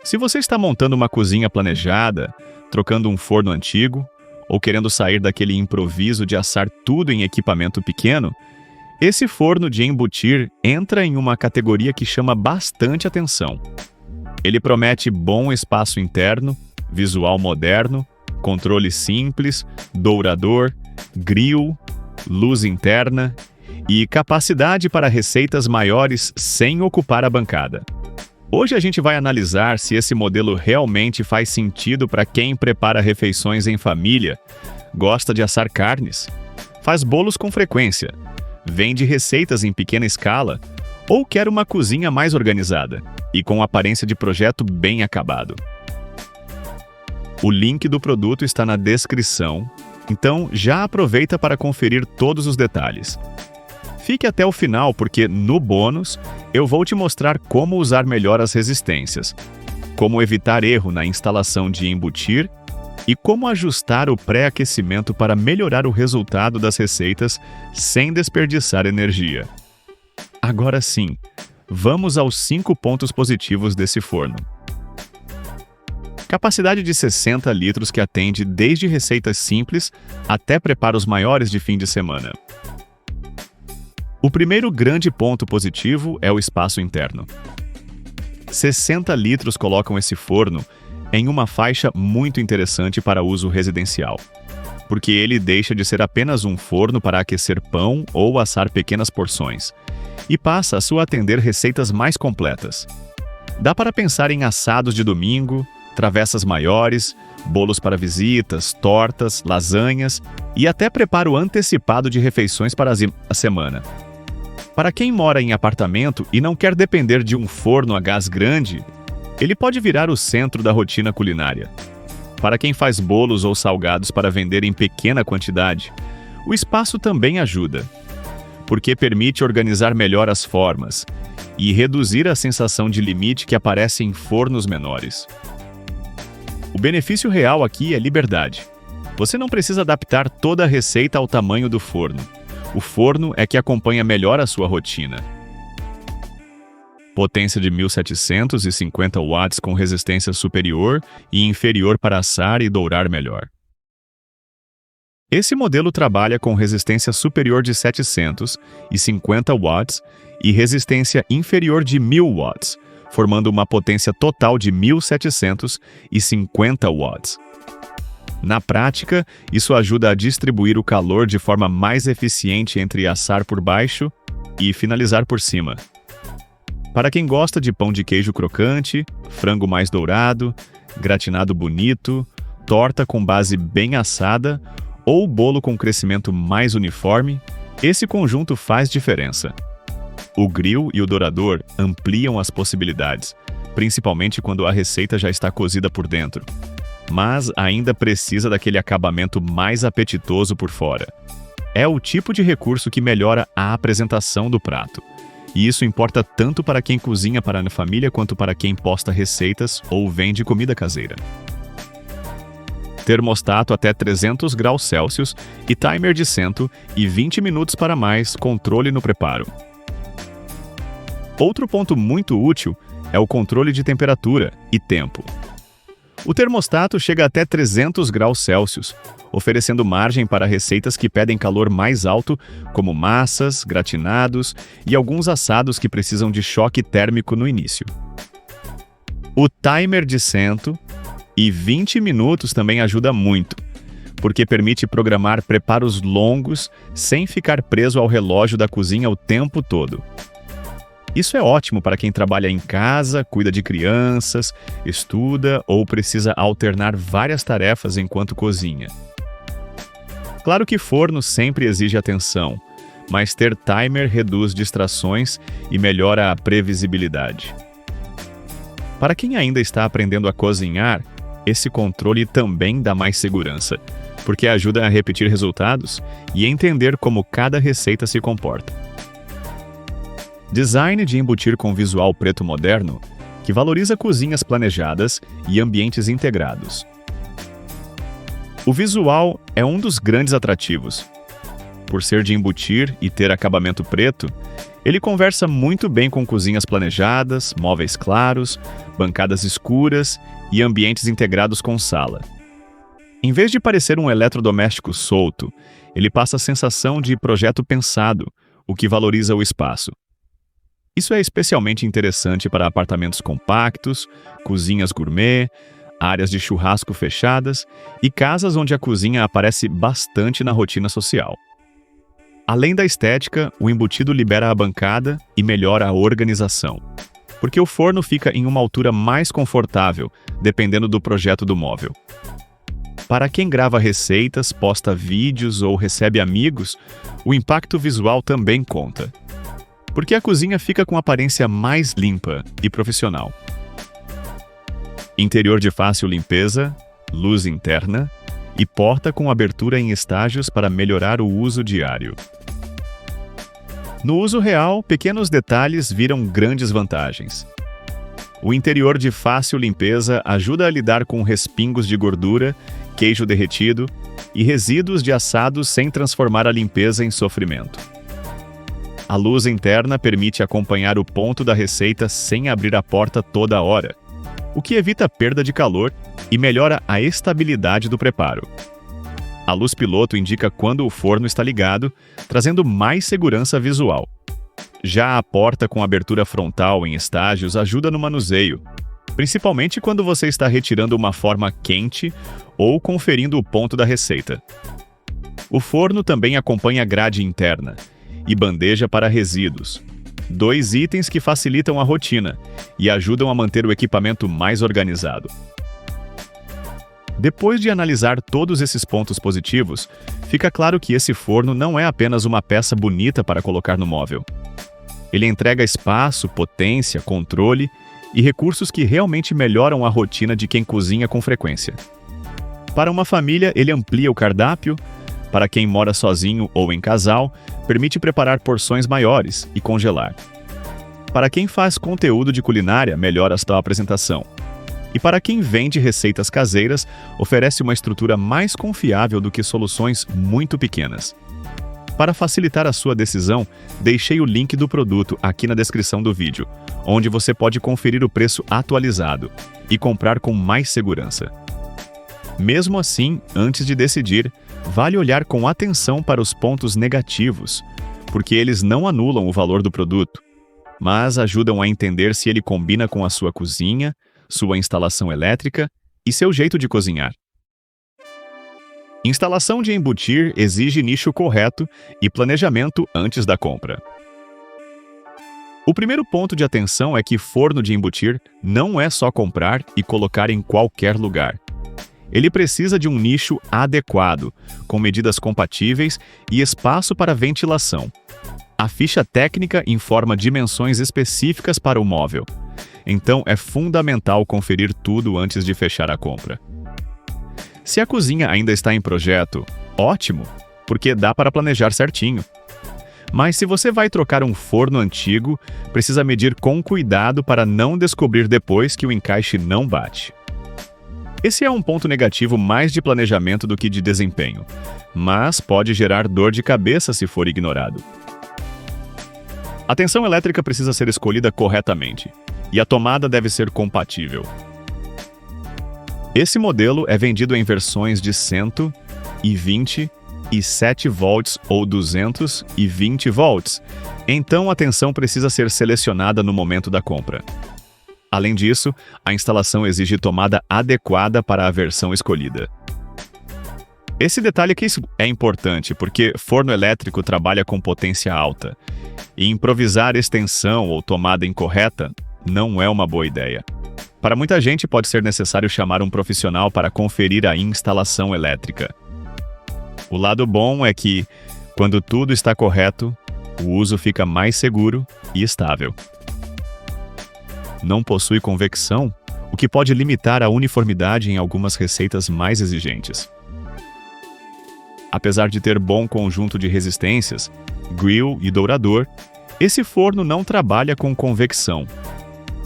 Se você está montando uma cozinha planejada, trocando um forno antigo, ou querendo sair daquele improviso de assar tudo em equipamento pequeno, esse forno de embutir entra em uma categoria que chama bastante atenção. Ele promete bom espaço interno, visual moderno, controle simples, dourador, grill, luz interna e capacidade para receitas maiores sem ocupar a bancada. Hoje a gente vai analisar se esse modelo realmente faz sentido para quem prepara refeições em família, gosta de assar carnes, faz bolos com frequência, vende receitas em pequena escala ou quer uma cozinha mais organizada e com aparência de projeto bem acabado. O link do produto está na descrição, então já aproveita para conferir todos os detalhes. Fique até o final porque, no bônus, eu vou te mostrar como usar melhor as resistências, como evitar erro na instalação de embutir e como ajustar o pré-aquecimento para melhorar o resultado das receitas sem desperdiçar energia. Agora sim, vamos aos 5 pontos positivos desse forno. Capacidade de 60 litros que atende desde receitas simples até preparos maiores de fim de semana. O primeiro grande ponto positivo é o espaço interno. 60 litros colocam esse forno em uma faixa muito interessante para uso residencial, porque ele deixa de ser apenas um forno para aquecer pão ou assar pequenas porções, e passa a sua atender receitas mais completas. Dá para pensar em assados de domingo, travessas maiores, bolos para visitas, tortas, lasanhas e até preparo antecipado de refeições para a semana. Para quem mora em apartamento e não quer depender de um forno a gás grande, ele pode virar o centro da rotina culinária. Para quem faz bolos ou salgados para vender em pequena quantidade, o espaço também ajuda, porque permite organizar melhor as formas e reduzir a sensação de limite que aparece em fornos menores. O benefício real aqui é liberdade. Você não precisa adaptar toda a receita ao tamanho do forno. O forno é que acompanha melhor a sua rotina. Potência de 1750 watts com resistência superior e inferior para assar e dourar melhor. Esse modelo trabalha com resistência superior de 750 watts e resistência inferior de 1000 watts, formando uma potência total de 1750 watts. Na prática, isso ajuda a distribuir o calor de forma mais eficiente entre assar por baixo e finalizar por cima. Para quem gosta de pão de queijo crocante, frango mais dourado, gratinado bonito, torta com base bem assada ou bolo com crescimento mais uniforme, esse conjunto faz diferença. O grill e o dourador ampliam as possibilidades, principalmente quando a receita já está cozida por dentro, mas ainda precisa daquele acabamento mais apetitoso por fora. É o tipo de recurso que melhora a apresentação do prato, e isso importa tanto para quem cozinha para a família quanto para quem posta receitas ou vende comida caseira. Termostato até 300 graus Celsius e timer de 120 minutos para mais controle no preparo. Outro ponto muito útil é o controle de temperatura e tempo. O termostato chega até 300 graus Celsius, oferecendo margem para receitas que pedem calor mais alto, como massas, gratinados e alguns assados que precisam de choque térmico no início. O timer de 120 minutos também ajuda muito, porque permite programar preparos longos sem ficar preso ao relógio da cozinha o tempo todo. Isso é ótimo para quem trabalha em casa, cuida de crianças, estuda ou precisa alternar várias tarefas enquanto cozinha. Claro que forno sempre exige atenção, mas ter timer reduz distrações e melhora a previsibilidade. Para quem ainda está aprendendo a cozinhar, esse controle também dá mais segurança, porque ajuda a repetir resultados e entender como cada receita se comporta. Design de embutir com visual preto moderno, que valoriza cozinhas planejadas e ambientes integrados. O visual é um dos grandes atrativos. por ser de embutir e ter acabamento preto, ele conversa muito bem com cozinhas planejadas, móveis claros, bancadas escuras e ambientes integrados com sala. Em vez de parecer um eletrodoméstico solto, ele passa a sensação de projeto pensado, o que valoriza o espaço. Isso é especialmente interessante para apartamentos compactos, cozinhas gourmet, áreas de churrasco fechadas e casas onde a cozinha aparece bastante na rotina social. Além da estética, o embutido libera a bancada e melhora a organização, porque o forno fica em uma altura mais confortável, dependendo do projeto do móvel. Para quem grava receitas, posta vídeos ou recebe amigos, o impacto visual também conta, porque a cozinha fica com aparência mais limpa e profissional. Interior de fácil limpeza, luz interna e porta com abertura em estágios para melhorar o uso diário. No uso real, pequenos detalhes viram grandes vantagens. O interior de fácil limpeza ajuda a lidar com respingos de gordura, queijo derretido e resíduos de assados sem transformar a limpeza em sofrimento. A luz interna permite acompanhar o ponto da receita sem abrir a porta toda hora, o que evita a perda de calor e melhora a estabilidade do preparo. A luz piloto indica quando o forno está ligado, trazendo mais segurança visual. Já a porta com abertura frontal em estágios ajuda no manuseio, principalmente quando você está retirando uma forma quente ou conferindo o ponto da receita. O forno também acompanha grade interna e bandeja para resíduos, dois itens que facilitam a rotina e ajudam a manter o equipamento mais organizado. Depois de analisar todos esses pontos positivos, fica claro que esse forno não é apenas uma peça bonita para colocar no móvel. Ele entrega espaço, potência, controle e recursos que realmente melhoram a rotina de quem cozinha com frequência. Para uma família, ele amplia o cardápio. Para quem mora sozinho ou em casal, permite preparar porções maiores e congelar. Para quem faz conteúdo de culinária, melhora a sua apresentação. E para quem vende receitas caseiras, oferece uma estrutura mais confiável do que soluções muito pequenas. Para facilitar a sua decisão, deixei o link do produto aqui na descrição do vídeo, onde você pode conferir o preço atualizado e comprar com mais segurança. Mesmo assim, antes de decidir, vale olhar com atenção para os pontos negativos, porque eles não anulam o valor do produto, mas ajudam a entender se ele combina com a sua cozinha, sua instalação elétrica e seu jeito de cozinhar. Instalação de embutir exige nicho correto e planejamento antes da compra. O primeiro ponto de atenção é que forno de embutir não é só comprar e colocar em qualquer lugar. Ele precisa de um nicho adequado, com medidas compatíveis e espaço para ventilação. A ficha técnica informa dimensões específicas para o móvel, então é fundamental conferir tudo antes de fechar a compra. Se a cozinha ainda está em projeto, ótimo, porque dá para planejar certinho. Mas se você vai trocar um forno antigo, precisa medir com cuidado para não descobrir depois que o encaixe não bate. Esse é um ponto negativo mais de planejamento do que de desempenho, mas pode gerar dor de cabeça se for ignorado. A tensão elétrica precisa ser escolhida corretamente, e a tomada deve ser compatível. Esse modelo é vendido em versões de 120 e 7 volts ou 220 volts, então a tensão precisa ser selecionada no momento da compra. Além disso, a instalação exige tomada adequada para a versão escolhida. Esse detalhe aqui é importante porque forno elétrico trabalha com potência alta, e improvisar extensão ou tomada incorreta não é uma boa ideia. Para muita gente pode ser necessário chamar um profissional para conferir a instalação elétrica. O lado bom é que, quando tudo está correto, o uso fica mais seguro e estável. Não possui convecção, o que pode limitar a uniformidade em algumas receitas mais exigentes. Apesar de ter bom conjunto de resistências, grill e dourador, esse forno não trabalha com convecção.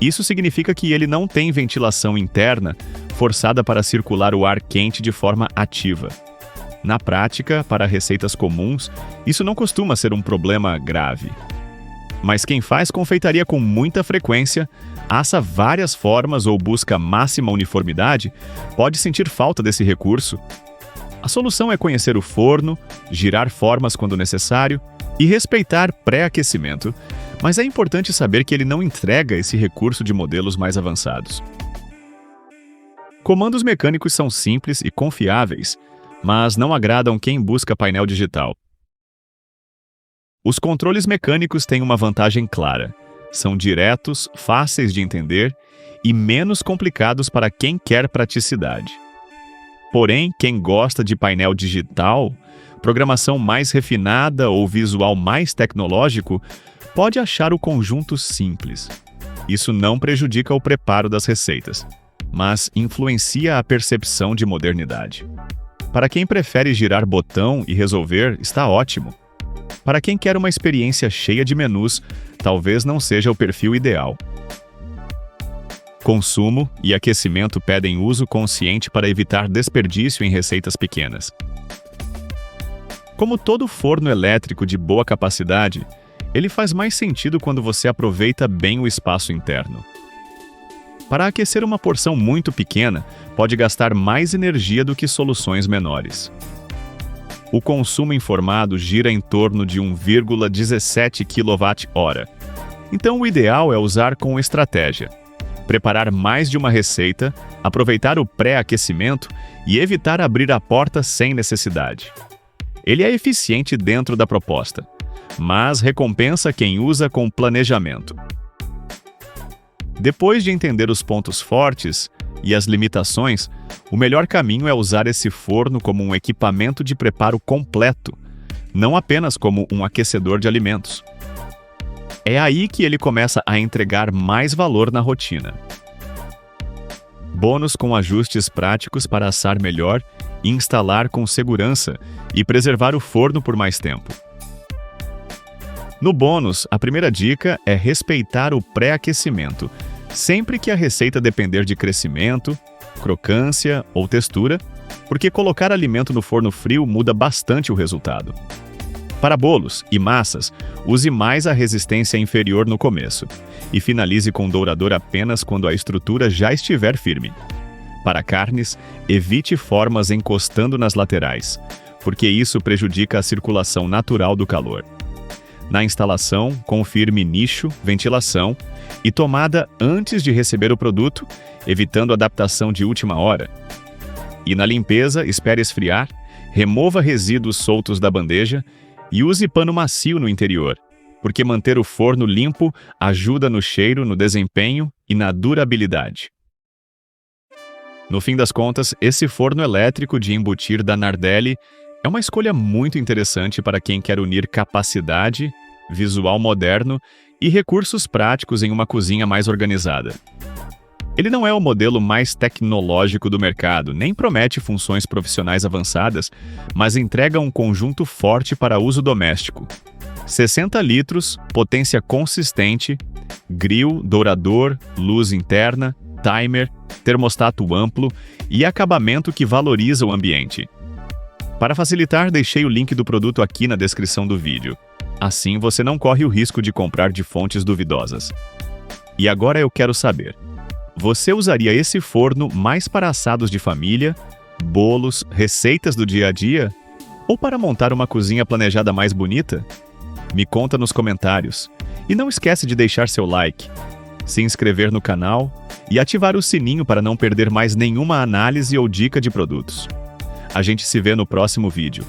Isso significa que ele não tem ventilação interna forçada para circular o ar quente de forma ativa. Na prática, para receitas comuns, isso não costuma ser um problema grave. Mas quem faz confeitaria com muita frequência, assa várias formas ou busca máxima uniformidade, pode sentir falta desse recurso. A solução é conhecer o forno, girar formas quando necessário e respeitar pré-aquecimento, mas é importante saber que ele não entrega esse recurso de modelos mais avançados. Comandos mecânicos são simples e confiáveis, mas não agradam quem busca painel digital. Os controles mecânicos têm uma vantagem clara. São diretos, fáceis de entender e menos complicados para quem quer praticidade. Porém, quem gosta de painel digital, programação mais refinada ou visual mais tecnológico, pode achar o conjunto simples. Isso não prejudica o preparo das receitas, mas influencia a percepção de modernidade. Para quem prefere girar botão e resolver, está ótimo. Para quem quer uma experiência cheia de menus, talvez não seja o perfil ideal. Consumo e aquecimento pedem uso consciente para evitar desperdício em receitas pequenas. Como todo forno elétrico de boa capacidade, ele faz mais sentido quando você aproveita bem o espaço interno. Para aquecer uma porção muito pequena, pode gastar mais energia do que soluções menores. O consumo informado gira em torno de 1,17 kWh. Então, o ideal é usar com estratégia. Preparar mais de uma receita, aproveitar o pré-aquecimento e evitar abrir a porta sem necessidade. Ele é eficiente dentro da proposta, mas recompensa quem usa com planejamento. Depois de entender os pontos fortes e as limitações, o melhor caminho é usar esse forno como um equipamento de preparo completo, não apenas como um aquecedor de alimentos. É aí que ele começa a entregar mais valor na rotina. Bônus com ajustes práticos para assar melhor, instalar com segurança e preservar o forno por mais tempo. No bônus, a primeira dica é respeitar o pré-aquecimento, sempre que a receita depender de crescimento, crocância ou textura, porque colocar alimento no forno frio muda bastante o resultado. Para bolos e massas, use mais a resistência inferior no começo e finalize com dourador apenas quando a estrutura já estiver firme. Para carnes, evite formas encostando nas laterais, porque isso prejudica a circulação natural do calor. Na instalação, confirme nicho, ventilação e tomada antes de receber o produto, evitando adaptação de última hora. E na limpeza, espere esfriar, remova resíduos soltos da bandeja e use pano macio no interior, porque manter o forno limpo ajuda no cheiro, no desempenho e na durabilidade. No fim das contas, esse forno elétrico de embutir da Nardelli é uma escolha muito interessante para quem quer unir capacidade, visual moderno e recursos práticos em uma cozinha mais organizada. Ele não é o modelo mais tecnológico do mercado, nem promete funções profissionais avançadas, mas entrega um conjunto forte para uso doméstico. 60 litros, potência consistente, grill, dourador, luz interna, timer, termostato amplo e acabamento que valoriza o ambiente. Para facilitar, deixei o link do produto aqui na descrição do vídeo. Assim você não corre o risco de comprar de fontes duvidosas. E agora eu quero saber, você usaria esse forno mais para assados de família, bolos, receitas do dia a dia? Ou para montar uma cozinha planejada mais bonita? Me conta nos comentários. E não esquece de deixar seu like, se inscrever no canal e ativar o sininho para não perder mais nenhuma análise ou dica de produtos. A gente se vê no próximo vídeo.